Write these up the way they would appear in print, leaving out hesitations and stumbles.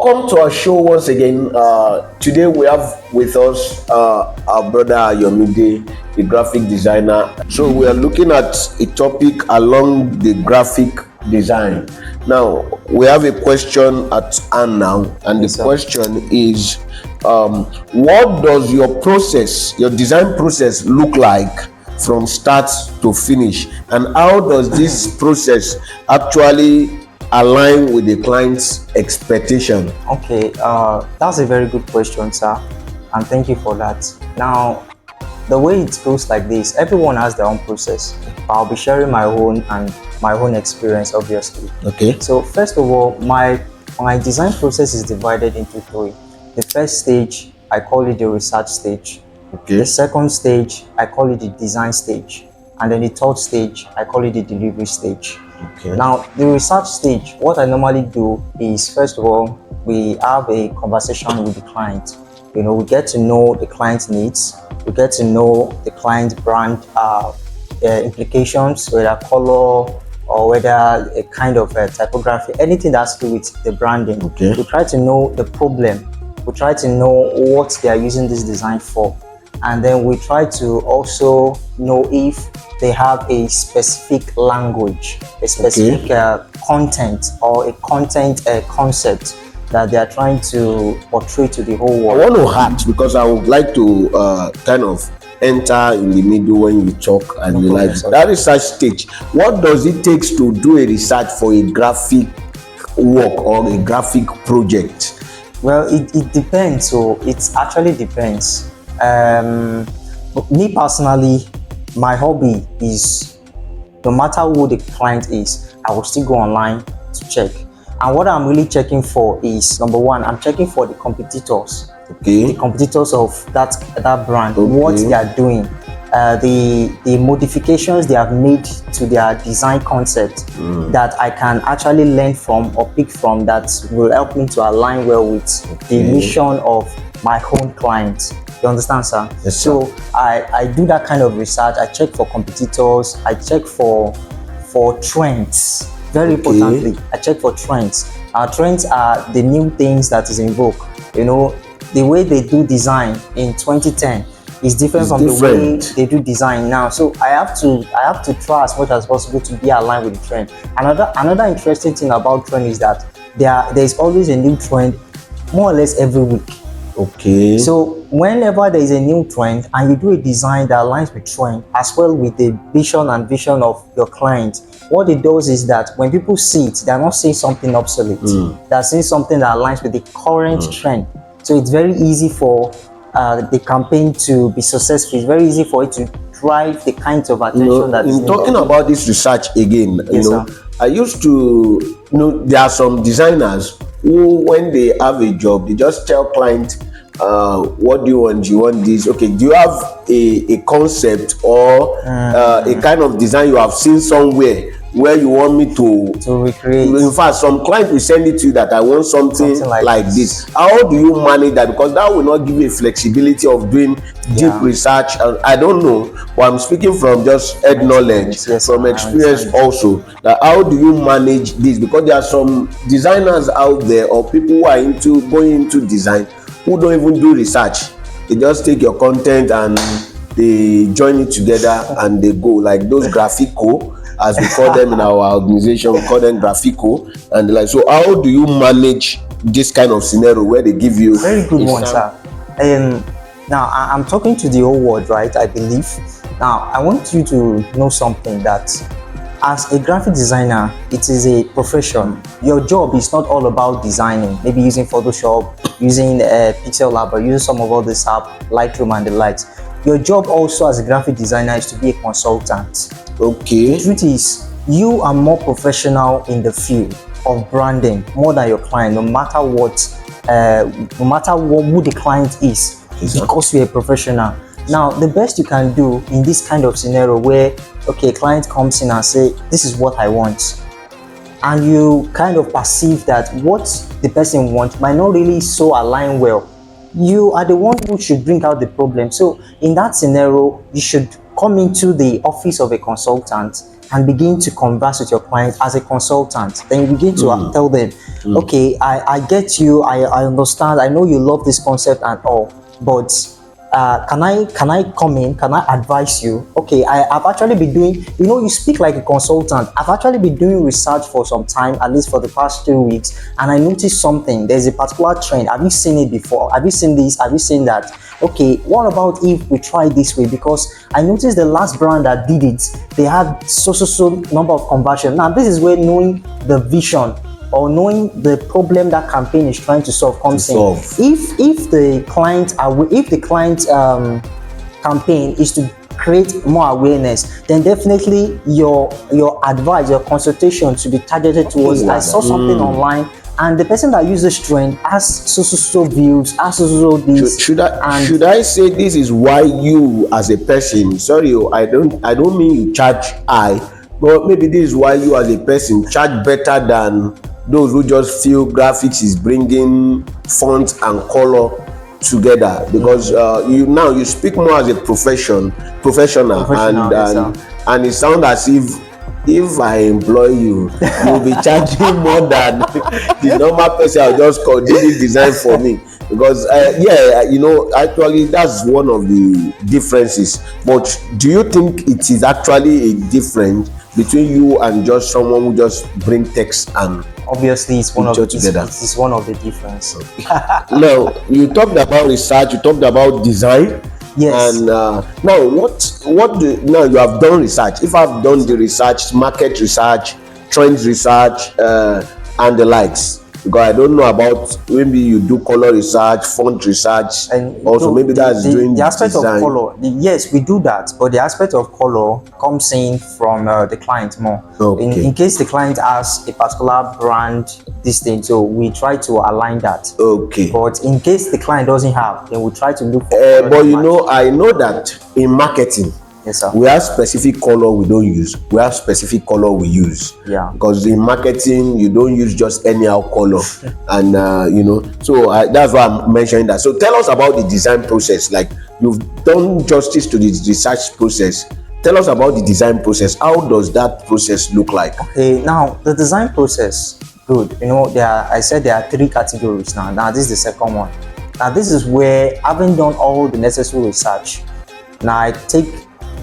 Welcome to our show once again. Today we have with us our brother Yomide, the graphic designer. So we are looking at a topic along the graphic design. Now we have a question at hand now, and the question is, what does your process, your design process, look like from start to finish, and how does this process actually align with the client's expectation? Okay, that's a very good question, sir, and thank you for that. Now, the way it goes like this, everyone has their own process. I'll be sharing my own and my own experience, obviously. Okay. So first of all, my design process is divided into three. The first stage, I call it the research stage. Okay. The second stage, I call it the design stage. And then the third stage, I call it the delivery stage. Okay. Now, the research stage, what I normally do is, first of all, we have a conversation with the client. We get to know the client's needs. We get to know the client's brand implications, whether color or whether a kind of typography, anything that has to do with the branding. Okay. We try to know the problem. We try to know what they are using this design for. And then we try to also know if they have a specific language, a specific content, or a content concept that they are trying to portray to the whole world. I want to ask, because I would like to kind of enter in the middle when you talk and you like that research stage. What does it take to do a research for a graphic work or a graphic project? Well, it depends. So it actually depends. Me personally, my hobby is, no matter who the client is, I will still go online to check. And what I'm really checking for is, number one, I'm checking for the competitors. Okay. The competitors of that brand, what they are doing, the modifications they have made to their design concept that I can actually learn from or pick from, that will help me to align well with the mission of my own client. You understand, sir? Yes, sir. So I do that kind of research. I check for competitors. I check for trends. Very importantly, I check for trends. Trends are the new things that is in vogue. The way they do design in 2010 is different from the way they do design now. So I have to try as much as possible to be aligned with the trend. Another interesting thing about trend is that there is always a new trend, more or less every week. Okay. So whenever there is a new trend and you do a design that aligns with trend as well with the vision of your client, what it does is that when people see it, they're not seeing something obsolete. They're seeing something that aligns with the current trend. So it's very easy for the campaign to be successful. It's very easy for it to drive the kinds of attention that is needed. Talking about this research again, sir. I used to, there are some designers who, when they have a job, they just tell client, what do you want? Do you want this? Okay, do you have a concept or a kind of design you have seen somewhere where you want me to recreate? In fact, some client will send it to you that I want something like this. How do you manage that? Because that will not give you a flexibility of doing deep research. I don't know, but I'm speaking from just head knowledge, from experience also. That how do you manage this? Because there are some designers out there or people who are going into design who don't even do research. They just take your content and they join it together and they go, like those graphico, as we call them in our organization. We call them graphico, and like, so how do you manage this kind of scenario where they give you very good one, sir? Now I'm talking to the whole world, right? I believe. Now I want you to know something, that as a graphic designer, it is a profession. Your job is not all about designing, maybe using Photoshop, using Pixel Lab, or using some of all this app, Lightroom and the likes. Your job also as a graphic designer is to be a consultant. Okay. The truth is, you are more professional in the field of branding more than your client, no matter who the client is, because you're a professional. Now, the best you can do in this kind of scenario where, okay, a client comes in and say, this is what I want, and you kind of perceive that what the person wants might not really so align well, you are the one who should bring out the problem. So in that scenario, you should come into the office of a consultant and begin to converse with your client as a consultant. Then you begin to tell them, okay, I get you, I understand, I know you love this concept and all, but can I come in? Can I advise you? Okay, I've actually been doing, you speak like a consultant. I've actually been doing research for some time, at least for the past 3 weeks, and I noticed something. There's a particular trend. Have you seen it before? Have you seen this? Have you seen that? Okay, what about if we try this way? Because I noticed the last brand that did it, they had so number of conversion. Now, this is where knowing the vision or knowing the problem that campaign is trying to solve comes in. If the client campaign is to create more awareness, then definitely your advice, your consultation should be targeted towards, I saw something online and the person that uses trend has so views, has so this. Should I say this is why you as a person, sorry, I don't mean you charge high, but maybe this is why you as a person charge better than those who just feel graphics is bringing font and color together, because you speak more as a professional and it sounds as if I employ you, you'll be charging more than the normal person I'll just call, do this design for me. Because actually that's one of the differences. But do you think it is actually a difference between you and just someone who just bring text and obviously it's one of together? It's one of the difference. Now you talked about research, you talked about design. Yes. And now you have done research. If I've done the research, market research, trends research, and the likes, because I don't know about, maybe you do color research, font research, and also maybe that's doing the aspect design. Of color. Yes, we do that, but the aspect of color comes in from the client more. Okay. In case the client has a particular brand, this thing, so we try to align that. Okay. But in case the client doesn't have, then we try to look for. But I know that in marketing, yes, sir, we have specific color we don't use. We have specific color we use. Yeah. Because in marketing, you don't use just anyhow color, and so that's why I'm mentioning that. So tell us about the design process. Like, you've done justice to the research process. Tell us about the design process. How does that process look like? Okay, now the design process, good. I said there are 3 categories now. Now this is the second one. Now this is where, having done all the necessary research, now I take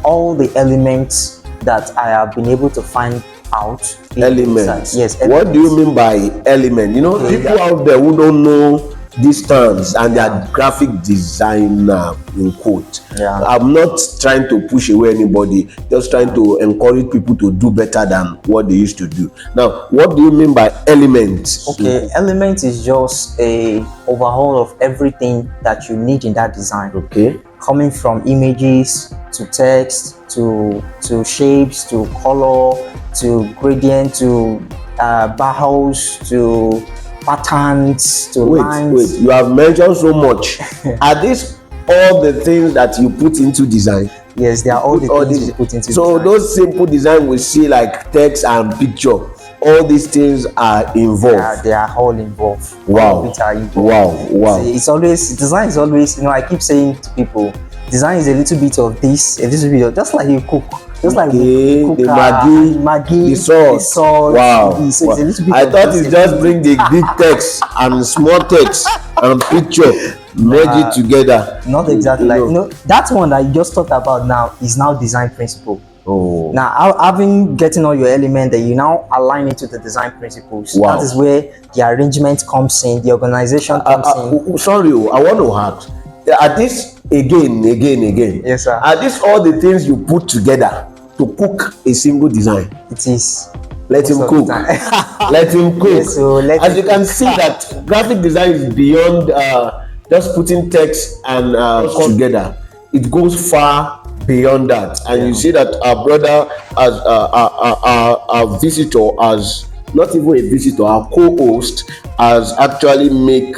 all the elements that I have been able to find out. Elements. Yes. Elements. What do you mean by element? People out there who don't know these terms and they are graphic designer in quote. Yeah. I'm not trying to push away anybody, just trying to encourage people to do better than what they used to do. Now, what do you mean by elements? Okay, element is just a overhaul of everything that you need in that design. Okay. Coming from images to text to shapes to color to gradient to barholes to patterns to lines. Wait, you have mentioned so much. Are these all the things that you put into design? Yes, they are all the things you put into so design. Those simple design we see, like text and picture, all these things are involved. They are all involved. Wow. All of it are involved. Wow. It's always, design is always, I keep saying to people, design is a little bit of this, a little bit of, just like you cook. Just like you cook, the Maggi, the sauce. Wow. It's a little bit I thought it's just bring the big text and small text and picture, merge it together. Not exactly that one that you just talked about now is now design principle. Oh. Now, getting all your element, then you now align it to the design principles. Wow. That is where the arrangement comes in, the organization comes in. Sorry, I want to add. Are these again? Yes, sir. Are these all the things you put together to cook a single design? It is. Let him cook. Let him cook. Yes, so as you can see, that graphic design is beyond just putting text and together. It goes far beyond that, and you see that our brother, as our visitor, as not even a visitor, our co-host, has actually make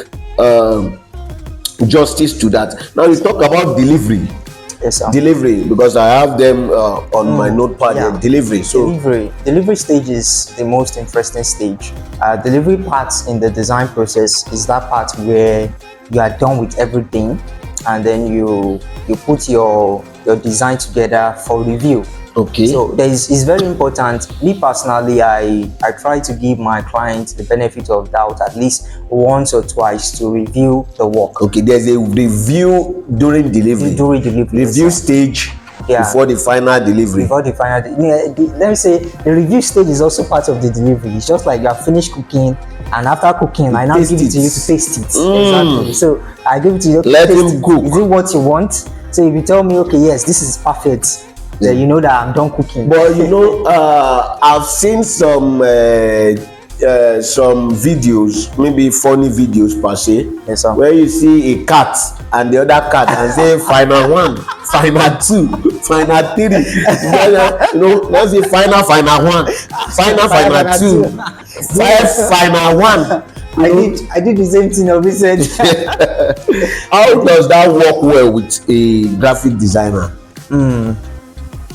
justice to that. Now you talk about delivery. Yes, sir. Delivery, because I have them on my notepad. Yeah. Delivery. So delivery stage is the most interesting stage. Delivery parts in the design process is that part where you are done with everything, and then you put your design together for review. Okay. So it's very important. Me personally, I try to give my clients the benefit of doubt at least once or twice to review the work. Okay, there's a review during delivery. During delivery, Review stage before the final delivery. Before the final, let me say the review stage is also part of the delivery. It's just like you have finished cooking, and after cooking, I now give it to you to taste it. Exactly. So I give it to you. Let him cook. Is it what you want? So if you tell me, okay, yes, this is perfect, then you know that I'm done cooking. But you know, I've seen some videos, maybe funny videos per se, Yes, sir. where you see a cat and the other cat and say final 1, final 2, final 3. You know, let's say final 1, final 2, 5, final 1. I did the same thing of said. How does that work well with a graphic designer?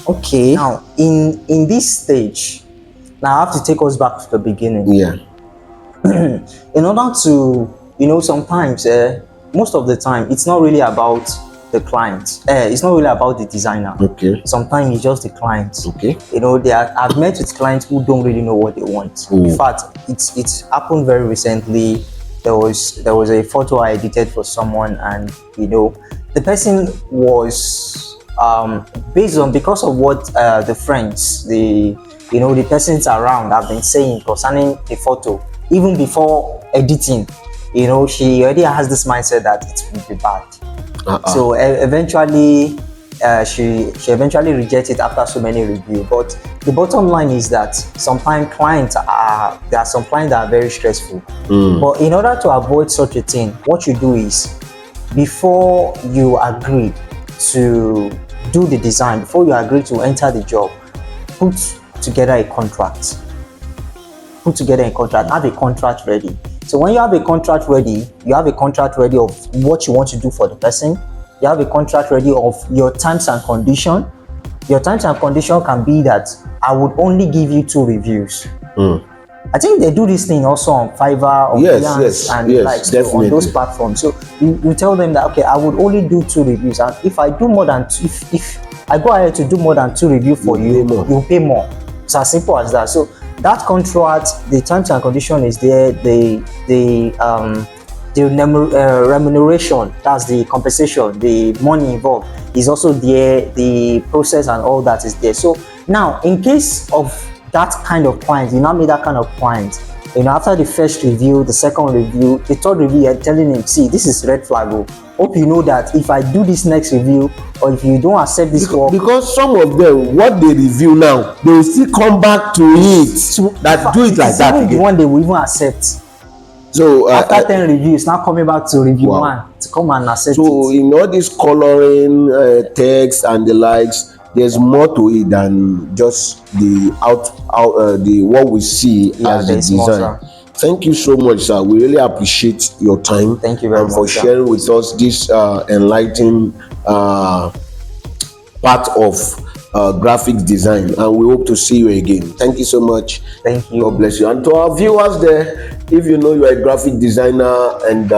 Okay. Now, in this stage, now I have to take us back to the beginning. Yeah. In order to, sometimes, most of the time, it's not really about the client. It's not really about the designer. Okay. Sometimes it's just the client. Okay. I've met with clients who don't really know what they want. In fact, it's happened very recently. There was a photo I edited for someone, and the person was because of what the friends, the persons around have been saying concerning the photo, even before editing, she already has this mindset that it will be bad. So eventually she eventually rejected it after so many reviews. But the bottom line is that sometimes there are some clients that are very stressful. But in order to avoid such a thing, what you do is, before you agree to do the design, before you agree to enter the job, put together a contract. Have a contract ready. So when you have a contract ready, you have a contract ready of what you want to do for the person. You have a contract ready of your terms and condition. Your terms and condition can be that I would only give you 2 reviews. I think they do this thing also on Fiverr, on Freelance, and on those platforms. So you tell them that, okay, I would only do 2 reviews, and if I do more than 2, if I go ahead to do more than 2 reviews for you, you'll pay more. It's as simple as that. So that contract, the terms and condition is there. The remuneration, that's the compensation, the money involved is also there. The process and all that is there. So now, in case of that kind of client, you now meet that kind of client, after the first review, the second review, the third review, you're telling him, see, this is red flag. Hope you know that if I do this next review, or if you don't accept this work, because some of them, what they review now, they will still come back to it. So do it like that again. The one they will even accept. So after 10 reviews, now coming back to review 1 to come and accept it. So in all this coloring, text and the likes, there's more to it than just the what we see as the design. Thank you so much, sir. We really appreciate your time. Thank you very much for sharing with us this enlightening part of graphics design, and we hope to see you again. Thank you so much. Thank you. God bless you. And to our viewers there, if you know you are a graphic designer and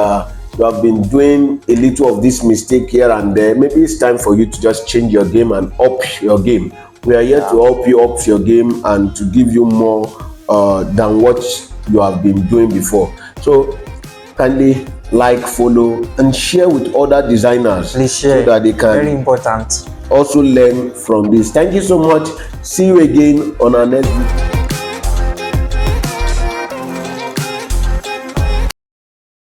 you have been doing a little of this mistake here and there, maybe it's time for you to just change your game and up your game. We are here to help you up your game and to give you more than what you have been doing before. So kindly like, follow, and share with other designers. Please share, so that they can very important, also learn from this. Thank you so much. See you again on our next video.